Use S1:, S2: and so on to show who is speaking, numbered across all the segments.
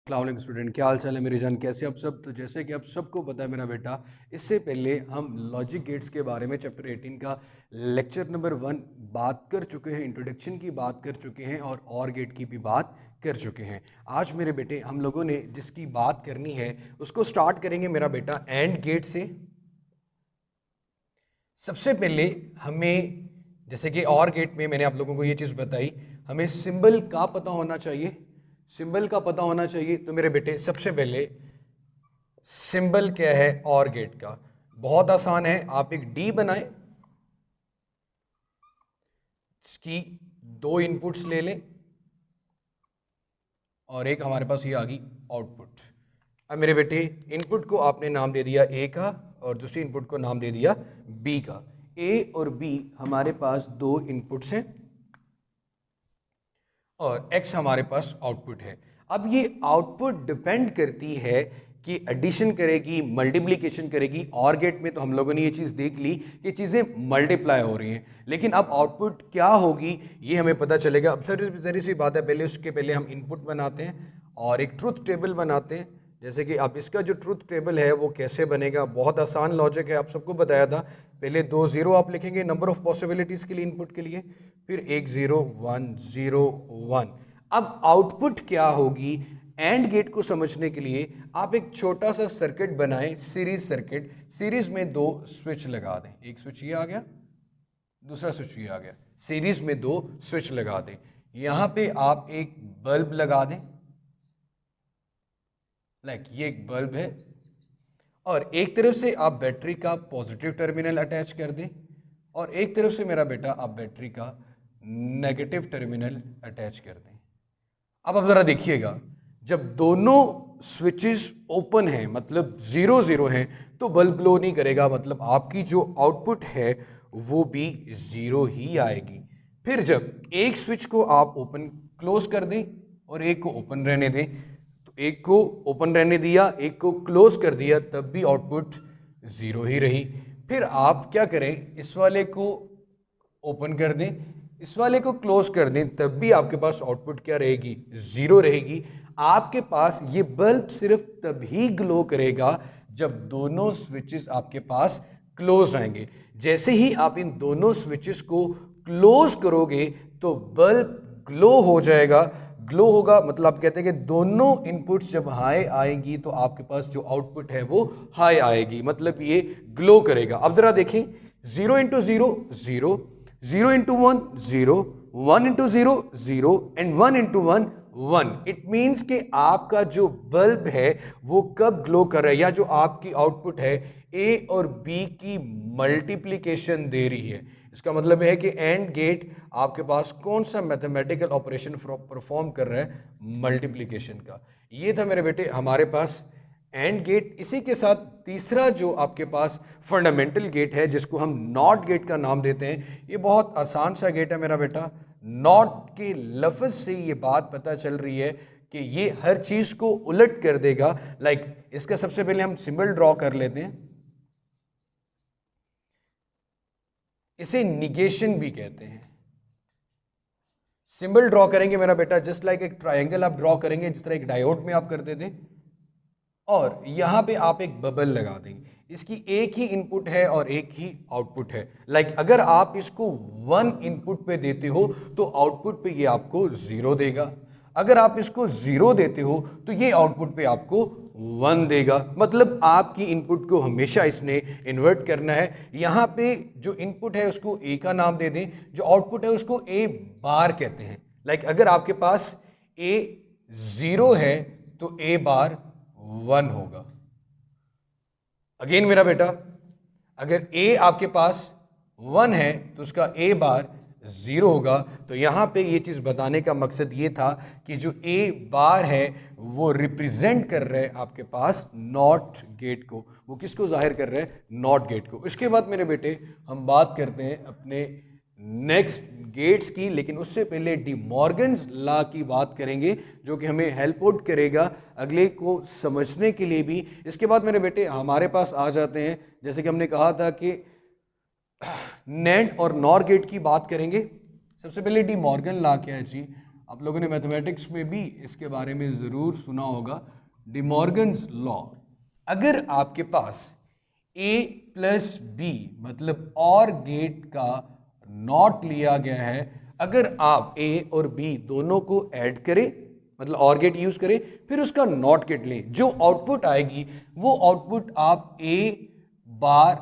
S1: अस्सलाम स्टूडेंट, क्या हाल चाल है मेरी जान? कैसे आप सब? तो जैसे कि आप सबको पता है मेरा बेटा, इससे पहले हम लॉजिक गेट्स के बारे में चैप्टर 18 का लेक्चर नंबर 1 बात कर चुके हैं, इंट्रोडक्शन की बात कर चुके हैं और गेट की भी बात कर चुके हैं। आज मेरे बेटे हम लोगों ने जिसकी बात करनी है उसको स्टार्ट करेंगे मेरा बेटा एंड गेट से। सबसे पहले हमें, जैसे कि और गेट में मैंने आप लोगों को ये चीज़ बताई, हमें सिंबल का पता होना चाहिए। सिंबल का पता होना चाहिए। तो मेरे बेटे सबसे पहले सिंबल क्या है और गेट का? बहुत आसान है। आप एक डी बनाएं, इसकी दो इनपुट्स ले लें और एक हमारे पास ये आ गई आउटपुट। अब मेरे बेटे इनपुट को आपने नाम दे दिया ए का और दूसरी इनपुट को नाम दे दिया बी का। ए और बी हमारे पास दो इनपुट्स हैं और x हमारे पास आउटपुट है। अब ये आउटपुट डिपेंड करती है कि एडिशन करेगी, मल्टीप्लिकेशन करेगी। और गेट में तो हम लोगों ने ये चीज़ देख ली कि चीज़ें मल्टीप्लाई हो रही हैं, लेकिन अब आउटपुट क्या होगी ये हमें पता चलेगा। अब जरी सी बात है, पहले उसके पहले हम इनपुट बनाते हैं और एक ट्रुथ टेबल बनाते हैं। जैसे कि अब इसका जो ट्रुथ टेबल है वो कैसे बनेगा, बहुत आसान लॉजिक है, आप सबको बताया था। पहले 2 0 आप लिखेंगे नंबर ऑफ पॉसिबिलिटीज़ के लिए, इनपुट के लिए, फिर 1 0 1 0 1। अब आउटपुट क्या होगी एंड गेट को समझने के लिए आप एक छोटा सा सर्किट बनाएं, सीरीज सर्किट। सीरीज में दो स्विच लगा दें, एक स्विच ये आ गया, दूसरा स्विच ये आ गया। सीरीज में दो स्विच लगा दें। यहां पे आप एक बल्ब लगा दें, ये एक बल्ब है और एक तरफ से आप बैटरी का पॉजिटिव टर्मिनल अटैच कर दें और एक तरफ से मेरा बेटा आप बैटरी का नेगेटिव टर्मिनल अटैच कर दें। अब आप ज़रा देखिएगा, जब दोनों स्विचेस ओपन हैं, मतलब 0 0 हैं, तो बल्ब ग्लो नहीं करेगा, मतलब आपकी जो आउटपुट है वो भी 0 ही आएगी। फिर जब एक स्विच को आप ओपन क्लोज कर दें और एक को ओपन रहने दें, तो एक को ओपन रहने दिया, एक को क्लोज कर दिया, तब भी आउटपुट 0 ही रही। फिर आप क्या करें, इस वाले को ओपन कर दें, इस वाले को क्लोज कर दें, तब भी आपके पास आउटपुट क्या रहेगी? 0 रहेगी। आपके पास ये बल्ब सिर्फ तभी ग्लो करेगा जब दोनों स्विचेस आपके पास क्लोज रहेंगे। जैसे ही आप इन दोनों स्विचेस को क्लोज करोगे तो बल्ब ग्लो हो जाएगा। ग्लो होगा मतलब आप कहते हैं कि दोनों इनपुट्स जब हाई आएंगी तो आपके पास जो आउटपुट है वो हाई आएगी, मतलब ये ग्लो करेगा। अब जरा देखें, 0 into 0 0, 0 into 1 0, 1 into 0 0 and 1 into 1 1। It means कि आपका जो बल्ब है वो कब ग्लो कर रहा है, या जो आपकी आउटपुट है ए और बी की मल्टीप्लीकेशन दे रही है। इसका मतलब है कि एंड गेट आपके पास कौन सा मैथमेटिकल ऑपरेशन परफॉर्म कर रहा है? मल्टीप्लीकेशन का। ये था मेरे बेटे हमारे पास एंड गेट। इसी के साथ तीसरा जो आपके पास फंडामेंटल गेट है जिसको हम नॉट गेट का नाम देते हैं, ये बहुत आसान सा गेट है मेरा बेटा। नॉट के लफ्ज से ये बात पता चल रही है कि ये हर चीज को उलट कर देगा। इसका सबसे पहले हम सिंबल ड्रॉ कर लेते हैं, इसे निगेशन भी कहते हैं। सिंबल ड्रॉ करेंगे मेरा बेटा, जस्ट लाइक एक ट्रायंगल आप ड्रॉ करेंगे जिस तरह एक डायोड में आप करते थे, और यहां पे आप एक बबल लगा देंगे। इसकी एक ही इनपुट है और एक ही आउटपुट है। अगर आप इसको 1 इनपुट पे देते हो तो आउटपुट पे ये आपको 0 देगा। अगर आप इसको 0 देते हो तो ये आउटपुट पे आपको 1 देगा। मतलब आपकी इनपुट को हमेशा इसने इन्वर्ट करना है। यहां पे जो इनपुट है उसको ए का नाम दे दें, जो आउटपुट है उसको ए बार कहते हैं। अगर आपके पास ए 0 है तो ए बार 1 होगा। अगेन मेरा बेटा, अगर a आपके पास 1 है तो उसका a बार 0 होगा। तो यहां पे ये चीज बताने का मकसद ये था कि जो a बार है वो रिप्रेजेंट कर रहा है आपके पास नॉट गेट को। वो किसको जाहिर कर रहा है? नॉट गेट को। उसके बाद मेरे बेटे हम बात करते हैं अपने नेक्स्ट गेट्स की, लेकिन उससे पहले डी मॉर्गन्स लॉ की बात करेंगे जो कि हमें हेल्प आउट करेगा अगले को समझने के लिए भी। इसके बाद मेरे बेटे हमारे पास आ जाते हैं, जैसे कि हमने कहा था कि नैंड और नॉर गेट की बात करेंगे। सबसे पहले डी मॉर्गन लॉ क्या है जी? आप लोगों ने मैथमेटिक्स में भी इसके बारे में ज़रूर सुना होगा, डी मॉर्गन्स लॉ। अगर आपके पास a प्लस बी मतलब और गेट का नॉट लिया गया है, अगर आप a और b दोनों को ऐड करें मतलब और गेट यूज करें, फिर उसका नॉट गेट लें, जो आउटपुट आएगी वो आउटपुट आप a बार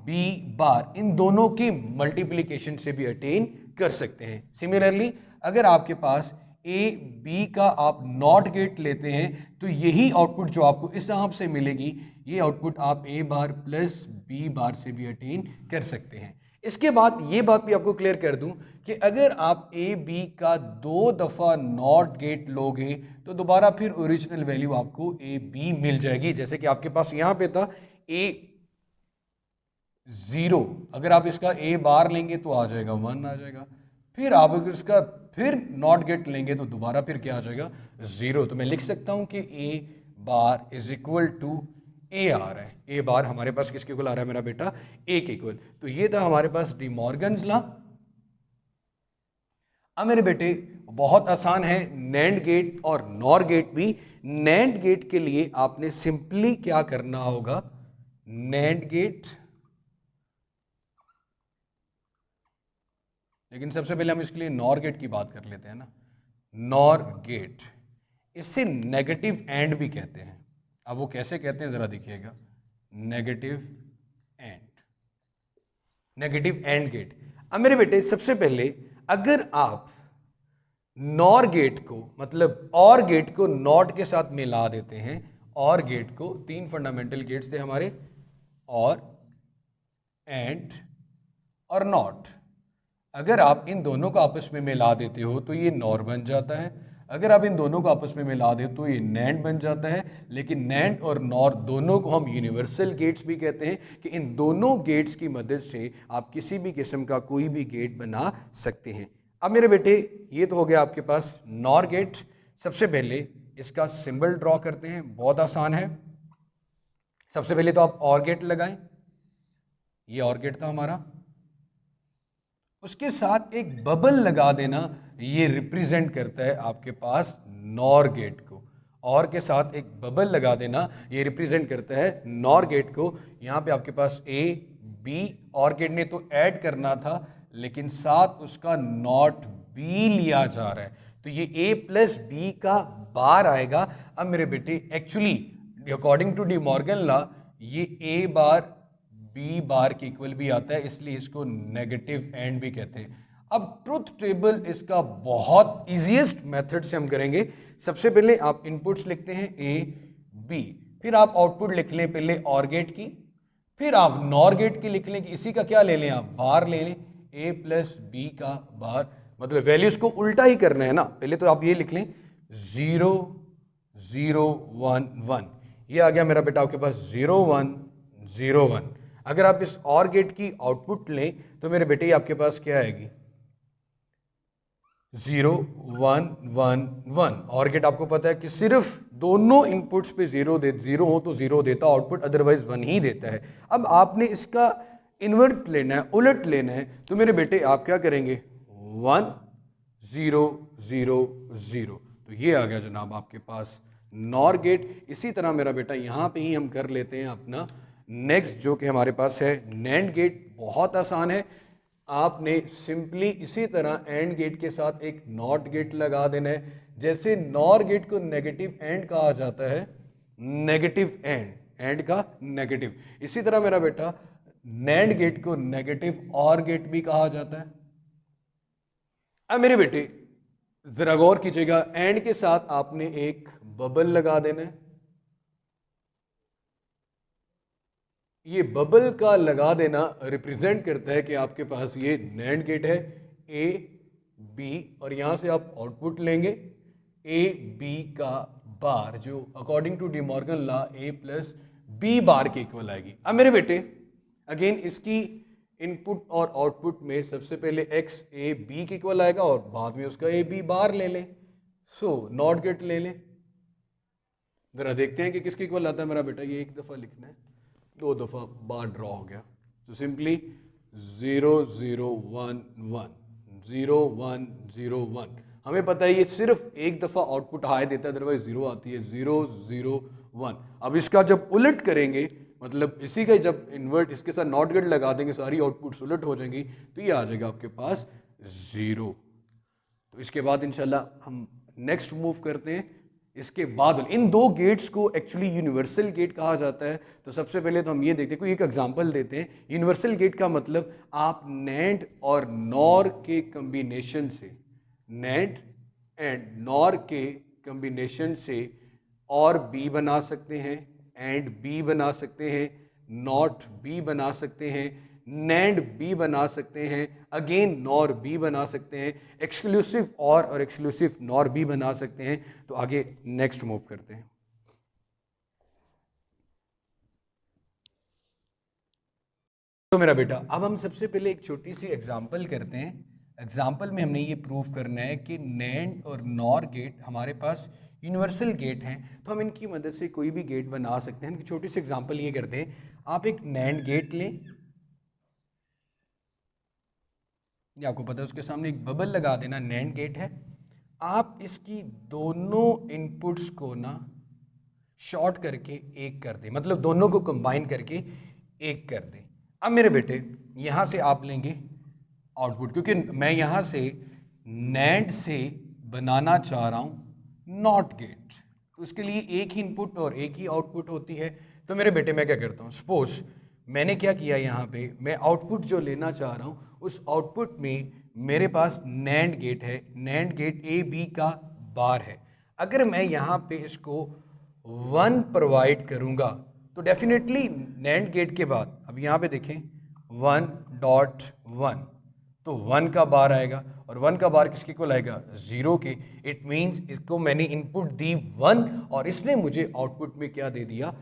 S1: b बार इन दोनों की मल्टीप्लिकेशन से भी अटेन कर सकते हैं। सिमिलरली अगर आपके पास a b का आप नॉट गेट लेते हैं तो यही आउटपुट जो आपको इस हिसाब से मिलेगी, ये आउटपुट आप a बार प्लस b बार से भी अटेन कर सकते हैं। इसके बाद ये बात भी आपको क्लियर कर दूं कि अगर आप ए बी का 2 दफ़ा नॉट गेट लोगे तो दोबारा फिर ओरिजिनल वैल्यू आपको ए बी मिल जाएगी। जैसे कि आपके पास यहां पे था ए 0, अगर आप इसका ए बार लेंगे तो आ जाएगा 1 आ जाएगा, फिर आप अगर इसका फिर नॉट गेट लेंगे तो दोबारा फिर क्या आ जाएगा 0। तो मैं लिख सकता हूं कि ए बार इज इक्वल टू ए आ रहा है, ए बार हमारे पास किसके इक्वल आ रहा है मेरा बेटा, ए के इक्वल। तो ये था हमारे पास डी मॉर्गन्स लॉ। अब मेरे बेटे बहुत आसान है नैंड गेट और नॉर गेट भी। नैंड गेट के लिए आपने सिंपली क्या करना होगा, नैंड गेट, लेकिन सबसे पहले हम इसके लिए नॉर गेट की बात कर लेते हैं ना। नॉर गेट, इससे नेगेटिव एंड भी कहते हैं। अब वो कैसे कहते हैं जरा देखिएगा, negative end, negative end gate. अब मेरे बेटे सबसे पहले अगर आप नॉर गेट को मतलब और गेट को नॉट के साथ मिला देते हैं, और गेट को 3 फंडामेंटल गेट्स थे हमारे, और एंड और नॉट, अगर आप इन दोनों को आपस में मिला देते हो तो ये नॉर बन जाता है, अगर आप इन दोनों को आपस में मिला दे तो ये नैंड बन जाता है। लेकिन नैंड और नॉर दोनों को हम यूनिवर्सल गेट्स भी कहते हैं कि इन दोनों गेट्स की मदद से आप किसी भी किस्म का कोई भी गेट बना सकते हैं। अब मेरे बेटे ये तो हो गया आपके पास नॉर गेट। सबसे पहले इसका सिंबल ड्रॉ करते हैं, बहुत आसान है। सबसे पहले तो आप और गेट लगाएं, ये और गेट था हमारा, उसके साथ एक बबल लगा देना, ये रिप्रेजेंट करता है आपके पास नॉर गेट को। और के साथ एक बबल लगा देना, ये रिप्रेजेंट करता है नॉर गेट को। यहाँ पे आपके पास ए बी, और गेट ने तो ऐड करना था लेकिन साथ उसका नॉट बी लिया जा रहा है, तो ये ए प्लस बी का बार आएगा। अब मेरे बेटे actually according to De Morgan law ये ए बार बी बार के इक्वल भी आता है, इसलिए इसको नेगेटिव एंड भी कहते हैं। अब ट्रुथ टेबल इसका बहुत इजीएस्ट मेथड से हम करेंगे। सबसे पहले आप इनपुट्स लिखते हैं ए बी, फिर आप आउटपुट लिख लें पहले और गेट की, फिर आप नॉर गेट की लिख लें कि इसी का क्या ले लें, आप बार ले लें, ए प्लस बी का बार, मतलब वैल्यूज को उल्टा ही करना है ना। पहले तो आप ये लिख लें 0 0 1 1, ये आ गया मेरा बेटा आपके पास 0 1 0 1। अगर आप इस और गेट की आउटपुट लें तो मेरे बेटे आपके पास क्या आएगी 0 1 1 1। और गेट आपको पता है कि सिर्फ दोनों इनपुट्स पे 0 हो तो 0 देता आउटपुट, अदरवाइज 1 ही देता है। अब आपने इसका इन्वर्ट लेना है, उलट लेना है, तो मेरे बेटे आप क्या करेंगे 1 0 0 0। तो ये आ गया जनाब आपके पास नॉर गेट। इसी तरह मेरा बेटा यहाँ पे ही हम कर लेते हैं अपना नेक्स्ट जो कि हमारे पास है नैंड गेट। बहुत आसान है, आपने सिंपली इसी तरह एंड गेट के साथ एक नॉट गेट लगा देना है। जैसे नॉर गेट को नेगेटिव एंड कहा जाता है, नेगेटिव एंड, एंड का नेगेटिव, इसी तरह मेरा बेटा नैंड गेट को नेगेटिव और गेट भी कहा जाता है। अब मेरे बेटे जरा गौर कीजिएगा, एंड के साथ आपने एक बबल लगा देना है। ये बबल का लगा देना रिप्रेजेंट करता है कि आपके पास ये नैंड गेट है ए बी, और यहां से आप आउटपुट लेंगे ए बी का बार, जो according to De Morgan law A plus B bar के इक्वल आएगी। अब मेरे बेटे अगेन इसकी इनपुट और आउटपुट में सबसे पहले एक्स ए बी के इक्वल आएगा और बाद में उसका ए बी बार ले लें। सो नॉट गेट ले लें, जरा देखते हैं कि किसके इक्वल आता है मेरा बेटा। ये एक दफ़ा लिखना है, 2 दफ़ा बार ड्रॉ हो गया, तो सिंपली 0 0 1 1 0 1 0 1। हमें पता है ये सिर्फ एक दफ़ा आउटपुट हाई देता है, अदरवाइज 0 आती है, 0 0 1। अब इसका जब उलट करेंगे, मतलब इसी का जब इन्वर्ट इसके साथ नॉट गेट लगा देंगे, सारी आउटपुट्स उलट हो जाएंगी, तो ये आ जाएगा आपके पास 0। तो इसके बाद इंशाल्लाह हम नेक्स्ट मूव करते हैं। इसके बाद इन दो गेट्स को एक्चुअली यूनिवर्सल गेट कहा जाता है। तो सबसे पहले तो हम ये देखते हैं, कोई एक एग्जांपल देते हैं। यूनिवर्सल गेट का मतलब आप नैंड और नॉर के कम्बिनेशन से, नैंड एंड नॉर के कम्बिनेशन से और बी बना सकते हैं, एंड बी बना सकते हैं, नॉट बी बना सकते हैं, नैंड बी बना सकते हैं, अगेन नॉर बी बना सकते हैं, एक्सक्लूसिव और एक्सक्लूसिव नॉर बी बना सकते हैं। तो आगे नेक्स्ट मूव करते हैं। तो मेरा बेटा अब हम सबसे पहले एक छोटी सी एग्जांपल करते हैं। एग्जांपल में हमने ये प्रूव करना है कि नैंड और नॉर गेट हमारे पास यूनिवर्सल गेट हैं, तो हम इनकी मदद से कोई भी गेट बना सकते हैं। छोटी सी एग्जांपल ये करते हैं, आप एक नैंड गेट लें, ये आपको पता है उसके सामने एक बबल लगा देना, नैंड गेट है। आप इसकी दोनों इनपुट्स को ना शॉर्ट करके एक कर दें, मतलब दोनों को कंबाइन करके एक कर दें। अब मेरे बेटे यहाँ से आप लेंगे आउटपुट, क्योंकि मैं यहाँ से नैंड से बनाना चाह रहा हूँ नॉट गेट, तो उसके लिए एक ही इनपुट और एक ही आउटपुट होती है। तो मेरे बेटे मैं क्या करता हूँ, सपोज मैंने क्या किया, यहाँ पे मैं आउटपुट जो लेना चाह रहा हूँ उस आउटपुट में मेरे पास नैंड गेट है, नैंड गेट ए बी का बार है। अगर मैं यहाँ पे इसको 1 प्रोवाइड करूँगा तो डेफिनेटली नैंड गेट के बाद, अब यहाँ पे देखें 1.1, तो 1 का बार आएगा, और 1 का बार किसके इक्वल आएगा, 0 के। इट मीन्स इसको मैंने इनपुट दी 1 और इसने मुझे आउटपुट में क्या दे दिया,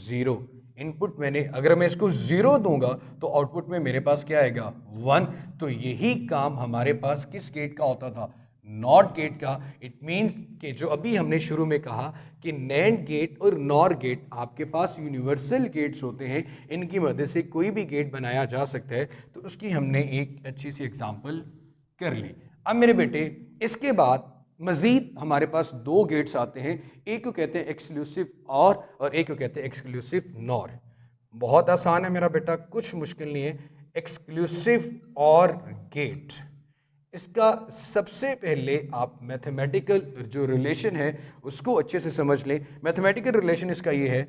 S1: 0। इनपुट मैंने, अगर मैं इसको 0 दूंगा तो आउटपुट में मेरे पास क्या आएगा, 1। तो यही काम हमारे पास किस गेट का होता था, नॉट गेट का। इट मीन्स कि जो अभी हमने शुरू में कहा कि नैंड गेट और नॉर गेट आपके पास यूनिवर्सल गेट्स होते हैं, इनकी मदद से कोई भी गेट बनाया जा सकता है। तो उसकी हमने एक अच्छी सी एग्जांपल कर ली। अब मेरे बेटे इसके बाद मज़ीद हमारे पास दो गेट्स आते हैं, एक को कहते हैं एक्सक्लूसिव और एक को कहते हैं एक्सक्लूसिव नॉर। बहुत आसान है मेरा बेटा, कुछ मुश्किल नहीं है। एक्सक्लूसिव और गेट, इसका सबसे पहले आप मैथमेटिकल जो रिलेशन है उसको अच्छे से समझ लें। मैथमेटिकल रिलेशन इसका ये है,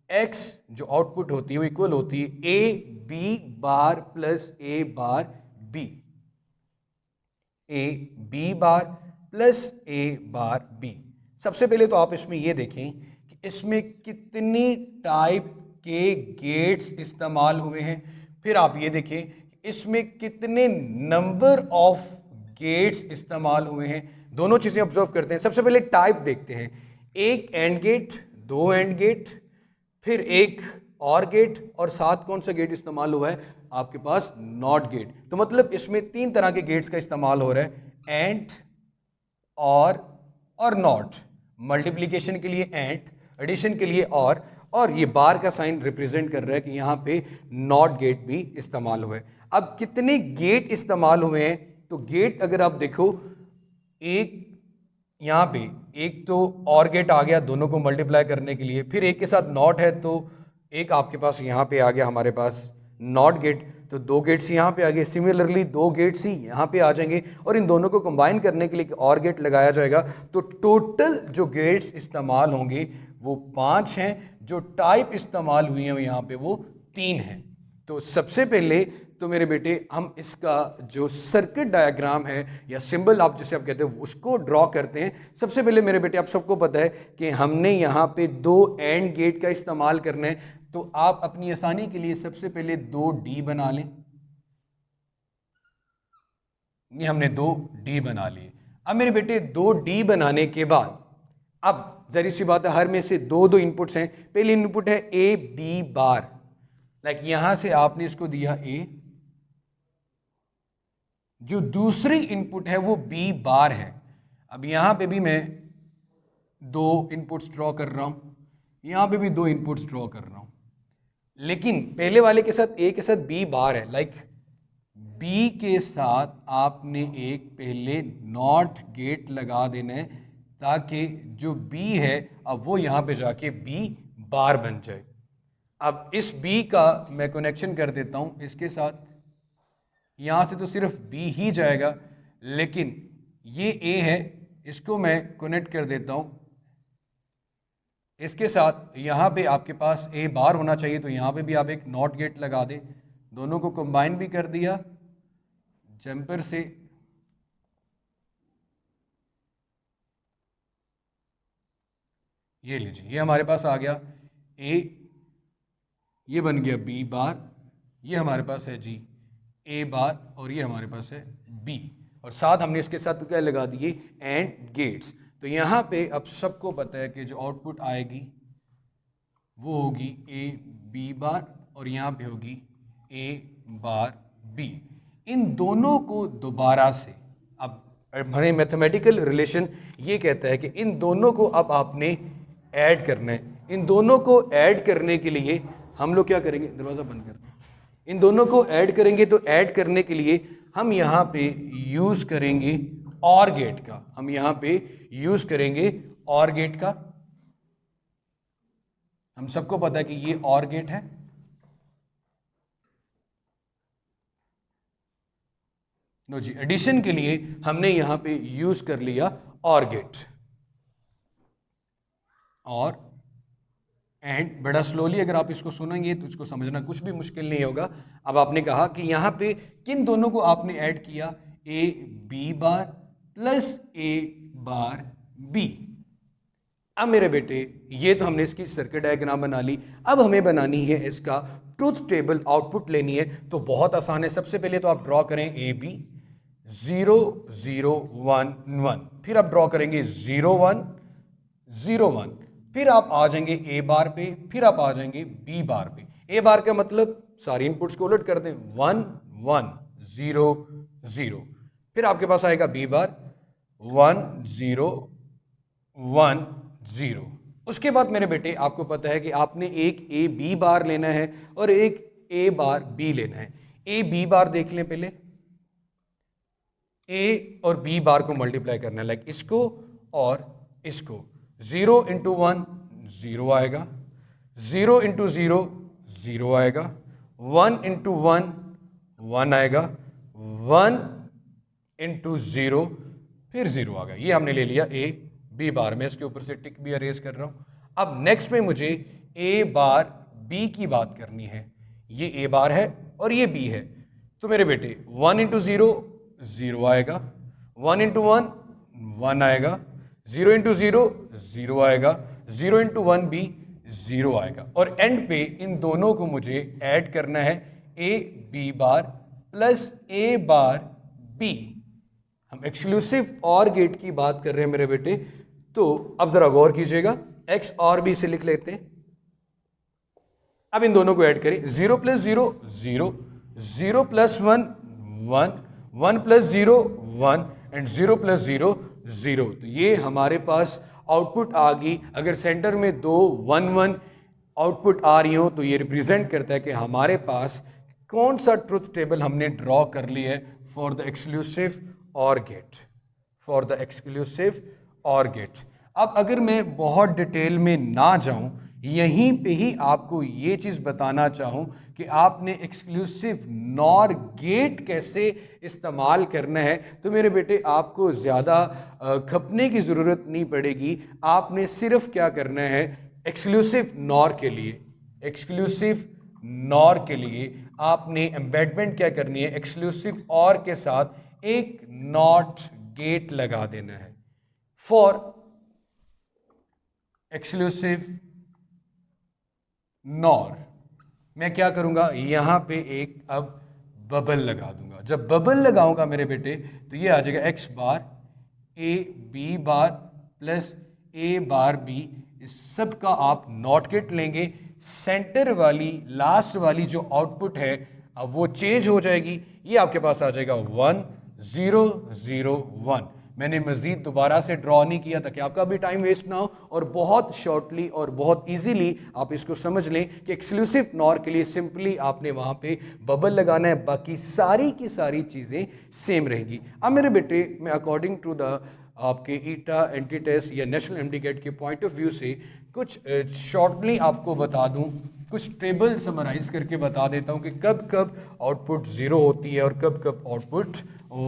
S1: x जो आउटपुट होती है वो इक्वल होती है A B bar plus A bar B, A B bar plus A bar B. सबसे पहले तो आप इसमें ये देखें कि इसमें कितनी टाइप के गेट्स इस्तेमाल हुए हैं, फिर आप ये देखें इसमें कितने नंबर ऑफ गेट्स इस्तेमाल हुए हैं। दोनों चीज़ें ऑब्जर्व करते हैं। सबसे पहले टाइप देखते हैं, एक एंड गेट, दो एंड गेट, फिर एक और गेट, और साथ कौन सा गेट इस्तेमाल हुआ है आपके पास, नॉट गेट। तो मतलब इसमें 3 तरह के गेट्स का इस्तेमाल हो रहा है, एंड और नॉट। मल्टीप्लिकेशन के लिए एंड, एडिशन के लिए और ये बार का साइन रिप्रेजेंट कर रहा है कि यहाँ पे नॉट गेट भी इस्तेमाल हुआ है। अब कितने गेट इस्तेमाल हुए हैं, तो गेट अगर आप देखो, एक यहाँ पे एक तो और गेट आ गया दोनों को मल्टीप्लाई करने के लिए, फिर एक के साथ नॉट है तो एक आपके पास यहाँ पे आ गया हमारे पास नॉट गेट, तो 2 गेट्स यहाँ पे आ गए। सिमिलरली 2 गेट्स ही यहाँ पे आ जाएंगे और इन दोनों को कंबाइन करने के लिए और गेट लगाया जाएगा। तो टोटल जो गेट्स इस्तेमाल होंगे वो 5 हैं, जो टाइप इस्तेमाल हुई हैं यहाँ पे वो 3 हैं। तो सबसे पहले तो मेरे बेटे हम इसका जो सर्किट डायग्राम है या सिंबल आप जिसे आप कहते हैं उसको ड्रॉ करते हैं। सबसे पहले मेरे बेटे आप सबको पता है कि हमने यहाँ पे 2 एंड गेट का इस्तेमाल करना है, तो आप अपनी आसानी के लिए सबसे पहले 2 डी बना लें। ये हमने 2 डी बना लिए। अब मेरे बेटे 2 डी बनाने के बाद अब जरी सी बात है, हर में से 2 इनपुट्स हैं। पहली इनपुट है ए बी बार, लाइक यहां से आपने इसको दिया ए, जो दूसरी इनपुट है वो बी बार है। अब यहां पे भी मैं 2 इनपुट्स ड्रॉ कर रहा हूं, यहां पे भी 2 इनपुट्स ड्रॉ कर रहा हूं, लेकिन पहले वाले के साथ ए के साथ बी बार है, लाइक बी के साथ आपने एक पहले नॉट गेट लगा देना है ताकि जो बी है अब वो यहाँ पे जाके बी बार बन जाए। अब इस बी का मैं कनेक्शन कर देता हूँ इसके साथ, यहाँ से तो सिर्फ बी ही जाएगा, लेकिन ये ए है, इसको मैं कनेक्ट कर देता हूँ इसके साथ। यहाँ पे आपके पास ए बार होना चाहिए, तो यहाँ पे भी आप एक नॉट गेट लगा दें। दोनों को कंबाइन भी कर दिया जंपर से। ये लीजिए, ये हमारे पास आ गया ए, ये बन गया बी बार, ये हमारे पास है जी ए बार, और ये हमारे पास है बी, और साथ हमने इसके साथ क्या लगा दिए, एंड गेट्स। तो यहाँ पे अब सबको पता है कि जो आउटपुट आएगी वो होगी ए बी बार, और यहाँ पे होगी ए बार बी। इन दोनों को दोबारा से, अब हमारे मैथमेटिकल रिलेशन ये कहता है कि इन दोनों को अब आपने ऐड करना है। इन दोनों को ऐड करने के लिए हम लोग क्या करेंगे, दरवाज़ा बंद कर दें। इन दोनों को ऐड करेंगे, तो ऐड करने के लिए हम यहाँ पे यूज़ करेंगे और गेट का, हम यहाँ पे यूज़ करेंगे और गेट का। हम सबको पता है कि ये और गेट है, नो जी, एडिशन के लिए हमने यहाँ पे यूज़ कर लिया और गेट। और एंड बड़ा स्लोली अगर आप इसको सुनेंगे तो इसको समझना कुछ भी मुश्किल नहीं होगा। अब आपने कहा कि यहाँ पे किन दोनों को आपने ऐड किया, A B bar plus A bar B. अब मेरे बेटे ये तो हमने इसकी सर्किट डायग्राम बना ली, अब हमें बनानी है इसका ट्रूथ टेबल, आउटपुट लेनी है। तो बहुत आसान है, सबसे पहले तो आप ड्रॉ करें ए बी 0 0 1 1, फिर आप ड्रॉ करेंगे 0 1 0 1, फिर आप आ जाएंगे ए बार पे, फिर आप आ जाएंगे बी बार पे। ए बार का मतलब सारी इनपुट्स को उलट कर दें, 1 1 0 0, फिर आपके पास आएगा बी बार 1 0 1 0। उसके बाद मेरे बेटे आपको पता है कि आपने एक ए बी बार लेना है और एक ए बार बी लेना है। ए बी बार देख लें पहले, ए और बी बार को मल्टीप्लाई करना है, लाइक इसको और इसको। 0 इंटू 1 0 आएगा, 0 इंटू 0 0 आएगा, 1 इंटू 1 1 आएगा, 1 इंटू 0 फिर 0 आ गया। ये हमने ले लिया ए बी बार में, इसके ऊपर से टिक भी अरेज कर रहा हूँ। अब नेक्स्ट में मुझे ए बार बी की बात करनी है। ये ए बार है और ये बी है, तो मेरे बेटे 1 इंटू 0 0 आएगा, 1 इंटू 1 1 आएगा, 0 इंटू 0 0 आएगा, 0 इंटू 1 भी 0 आएगा, और एंड पे इन दोनों को मुझे ऐड करना है, A B bar plus A bar B. हम एक्सक्लूसिव और गेट की बात कर रहे हैं मेरे बेटे, तो अब जरा गौर कीजिएगा, एक्स और बी से लिख लेते हैं। अब इन दोनों को ऐड करें, 0 plus 0 0, 0 plus 1 1, 1 plus 0 1 and 0 plus 0 0। तो ये हमारे पास आउटपुट आ गई। अगर सेंटर में 2 1 1 आउटपुट आ रही हो तो ये रिप्रेजेंट करता है कि हमारे पास कौन सा ट्रुथ टेबल हमने ड्रॉ कर लिया है for the exclusive or gate, for the exclusive or gate. अब अगर मैं बहुत डिटेल में ना जाऊं, यहीं पे ही आपको ये चीज़ बताना चाहूं कि आपने एक्सक्लूसिव नॉर गेट कैसे इस्तेमाल करना है, तो मेरे बेटे आपको ज़्यादा खपने की ज़रूरत नहीं पड़ेगी। आपने सिर्फ क्या करना है, एक्सक्लूसिव नॉर के लिए, एक्सक्लूसिव नॉर के लिए आपने एम्बेडमेंट क्या करनी है, एक्सक्लूसिव और के साथ एक नॉट गेट लगा देना है फॉर एक्सक्लूसिव नॉर। मैं क्या करूंगा, यहां पे एक अब बबल लगा दूंगा। जब बबल लगाऊंगा मेरे बेटे तो ये आ जाएगा X bar A B bar plus A bar B. इस सब का आप नॉट गेट लेंगे, सेंटर वाली लास्ट वाली जो आउटपुट है अब वो चेंज हो जाएगी। ये आपके पास आ जाएगा 1 0 0 1। मैंने मज़ीद दोबारा से ड्रॉ नहीं किया ताकि आपका भी टाइम वेस्ट ना हो और बहुत शॉर्टली और बहुत इजीली आप इसको समझ लें कि एक्सक्लूसिव नॉर के लिए सिंपली आपने वहाँ पे बबल लगाना है, बाकी सारी की सारी चीज़ें सेम रहेंगी। अब मेरे बेटे, मैं अकॉर्डिंग टू द आपके ईटा एंटी टेस्ट या नेशनल एमडी गेट के पॉइंट ऑफ व्यू से कुछ शॉर्टली आपको बता दूं, कुछ टेबल समराइज करके बता देता हूं कि कब कब आउटपुट 0 होती है और कब कब आउटपुट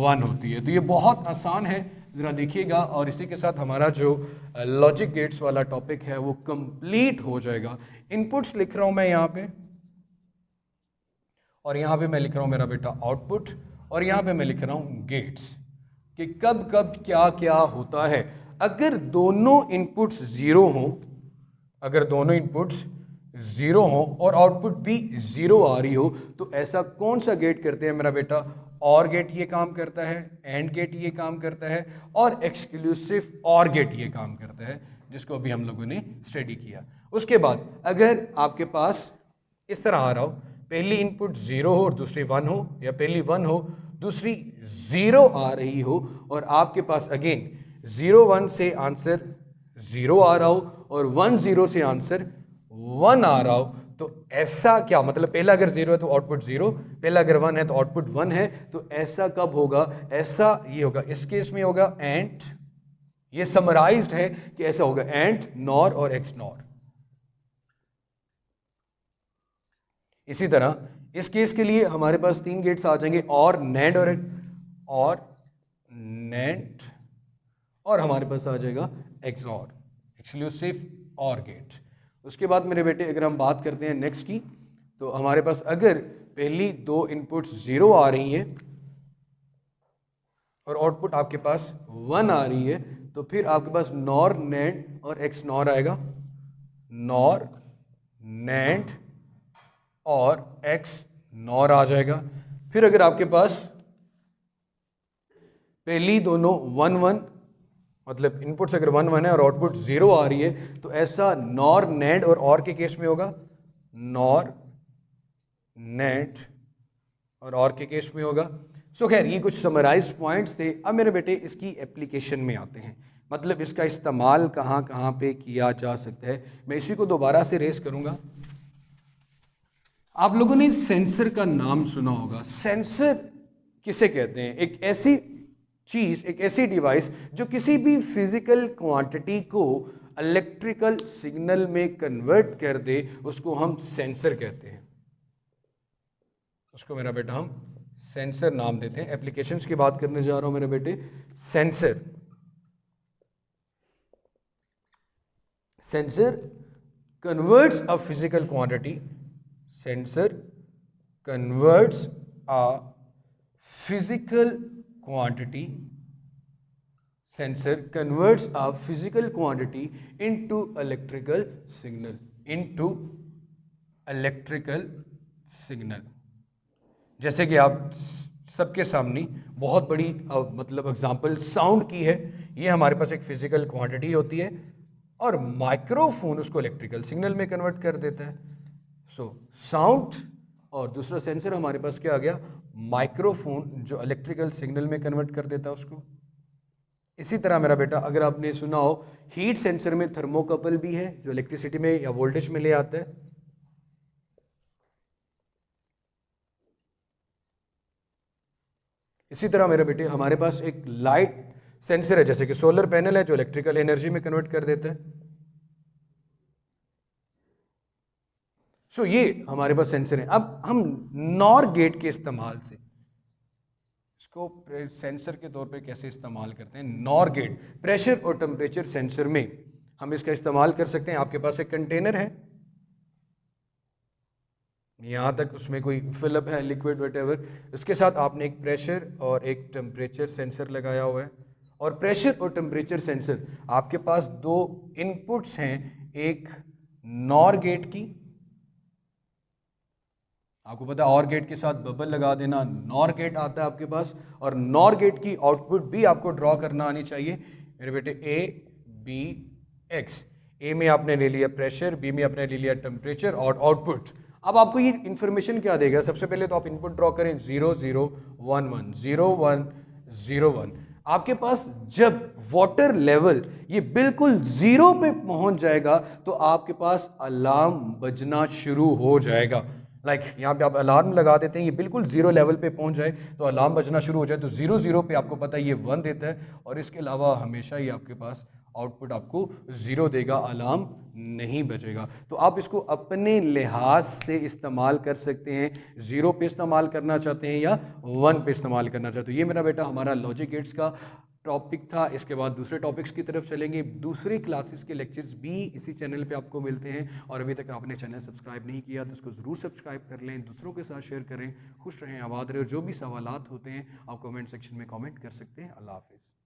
S1: 1 होती है। तो ये बहुत आसान है, ज़रा देखिएगा, और इसी के साथ हमारा जो लॉजिक गेट्स वाला टॉपिक है वो कंप्लीट हो जाएगा। इनपुट्स लिख रहा हूं मैं यहाँ पे, और यहाँ पे मैं लिख रहा हूँ मेरा बेटा आउटपुट, और यहाँ पे मैं लिख रहा हूँ गेट्स, कि कब कब क्या क्या होता है। अगर दोनों इनपुट्स ज़ीरो हों, अगर दोनों इनपुट्स ज़ीरो हों और आउटपुट भी ज़ीरो आ रही हो, तो ऐसा कौन सा गेट करते हैं मेरा बेटा? और गेट ये काम करता है, एंड गेट ये काम करता है, और एक्सक्लूसिव और गेट ये काम करता है, जिसको अभी हम लोगों ने स्टडी किया। उसके बाद अगर आपके पास इस तरह आ रहा हो, पहली इनपुट 0 हो और दूसरी 1 हो, या पहली 1 हो दूसरी 0 आ रही हो, और आपके पास अगेन 0 1 से आंसर 0 आ रहा हो और 1 0 से आंसर 1 आ रहा हो, तो ऐसा क्या मतलब? पहला अगर 0 है तो आउटपुट 0, पहला अगर 1 है तो आउटपुट 1 है, तो ऐसा कब होगा? ऐसा ये होगा, इस केस में होगा एंड, ये समराइज्ड है कि ऐसा होगा एंड, नॉर और एक्स नॉर। इसी तरह इस केस के लिए हमारे पास 3 गेट्स आ जाएंगे, और नैंड और नैंड, और हमारे पास आ जाएगा एक्सऑर, एक्सक्लूसिव और गेट। उसके बाद मेरे बेटे अगर हम बात करते हैं नेक्स्ट की, तो हमारे पास अगर पहली 2 इनपुट्स 0 आ रही हैं और आउटपुट आपके पास 1 आ रही है, तो फिर आपके पास नॉर नैंड और एक्स नॉर आएगा, नॉर नैंड और एक्स नॉर आ जाएगा। फिर अगर आपके पास पहली दोनों 1 1, मतलब इनपुट्स अगर 1 1 है और आउटपुट 0 आ रही है, तो ऐसा नॉर नैंड और के केस में होगा, नॉर नैंड और के केस में होगा। सो खैर ये कुछ समराइज्ड पॉइंट्स थे। अब मेरे बेटे इसकी एप्लीकेशन में आते हैं, मतलब इसका इस्तेमाल कहाँ कहाँ पे किया जा सकता है। मैं इसी को दोबारा से रेस करूँगा। आप लोगों ने सेंसर का नाम सुना होगा। सेंसर किसे कहते हैं? एक ऐसी चीज़, एक ऐसी डिवाइस जो किसी भी फिजिकल क्वांटिटी को इलेक्ट्रिकल सिग्नल में कन्वर्ट कर दे, उसको हम सेंसर कहते हैं। उसको मेरा बेटा हम सेंसर नाम देते हैं। एप्लीकेशंस की बात करने जा रहा हूं मेरे बेटे। Sensor, sensor converts a physical quantity, sensor converts a physical quantity, sensor converts a physical quantity into electrical signal, into electrical signal। जैसे कि आप सबके सामने बहुत बड़ी मतलब एग्जांपल साउंड की है। ये हमारे पास एक फिजिकल क्वांटिटी होती है और माइक्रोफोन उसको इलेक्ट्रिकल सिग्नल में कन्वर्ट कर देता है। सो साउंड, और दूसरा सेंसर हमारे पास क्या आ गया? माइक्रोफोन, जो इलेक्ट्रिकल सिग्नल में कन्वर्ट कर देता है उसको। इसी तरह मेरा बेटा अगर आपने सुना हो, हीट सेंसर में थर्मोकपल भी है जो इलेक्ट्रिसिटी में या वोल्टेज में ले आता है। इसी तरह मेरे बेटे हमारे पास एक लाइट सेंसर है, जैसे कि सोलर पैनल है जो इलेक्ट्रिकल एनर्जी में कन्वर्ट कर देता है। सो ये हमारे पास सेंसर है। अब हम नॉर गेट के इस्तेमाल से इसको सेंसर के तौर पे कैसे इस्तेमाल करते हैं। नॉर गेट प्रेशर और टेम्परेचर सेंसर में हम इसका इस्तेमाल कर सकते हैं। आपके पास एक कंटेनर है, यहाँ तक उसमें कोई फिलअप है, लिक्विड वटेवर, इसके साथ आपने एक प्रेशर और एक टेम्परेचर सेंसर लगाया हुआ है। और प्रेशर और टेम्परेचर सेंसर, आपके पास 2 इनपुट्स हैं, एक नॉर गेट की, आपको पता है और गेट के साथ बबल लगा देना, नॉर गेट आता है आपके पास, और नॉर गेट की आउटपुट भी आपको ड्रॉ करना आनी चाहिए मेरे बेटे। ए बी एक्स, ए में आपने ले लिया प्रेशर, बी में आपने ले लिया टेम्परेचर और आउटपुट। अब आपको ये इन्फॉर्मेशन क्या देगा? सबसे पहले तो आप इनपुट ड्रॉ करें 0 0 1 1 0 1 0 1। आपके पास जब वाटर लेवल ये बिल्कुल जीरो पे पहुंच जाएगा तो आपके पास अलार्म बजना शुरू हो जाएगा। यहाँ पे आप अलार्म लगा देते हैं, ये बिल्कुल जीरो लेवल पे पहुंच जाए तो अलार्म बजना शुरू हो जाए, तो जीरो जीरो पे आपको पता है ये 1 देता है, और इसके अलावा हमेशा ही आपके पास आउटपुट आपको जीरो देगा, अलार्म नहीं बजेगा। तो आप इसको अपने लिहाज से इस्तेमाल कर सकते हैं, जीरो पे इस्तेमाल करना चाहते हैं या 1 पे इस्तेमाल करना चाहते हो। ये मेरा बेटा हमारा लॉजिक गेट्स का टॉपिक था। इसके बाद दूसरे टॉपिक्स की तरफ चलेंगे। दूसरी क्लासेस के लेक्चर्स भी इसी चैनल पे आपको मिलते हैं, और अभी तक आपने चैनल सब्सक्राइब नहीं किया तो इसको ज़रूर सब्सक्राइब कर लें, दूसरों के साथ शेयर करें। खुश रहें, आबाद रहें, और जो भी सवालात होते हैं आप कमेंट सेक्शन में कमेंट कर सकते हैं। अल्लाह हाफिज़।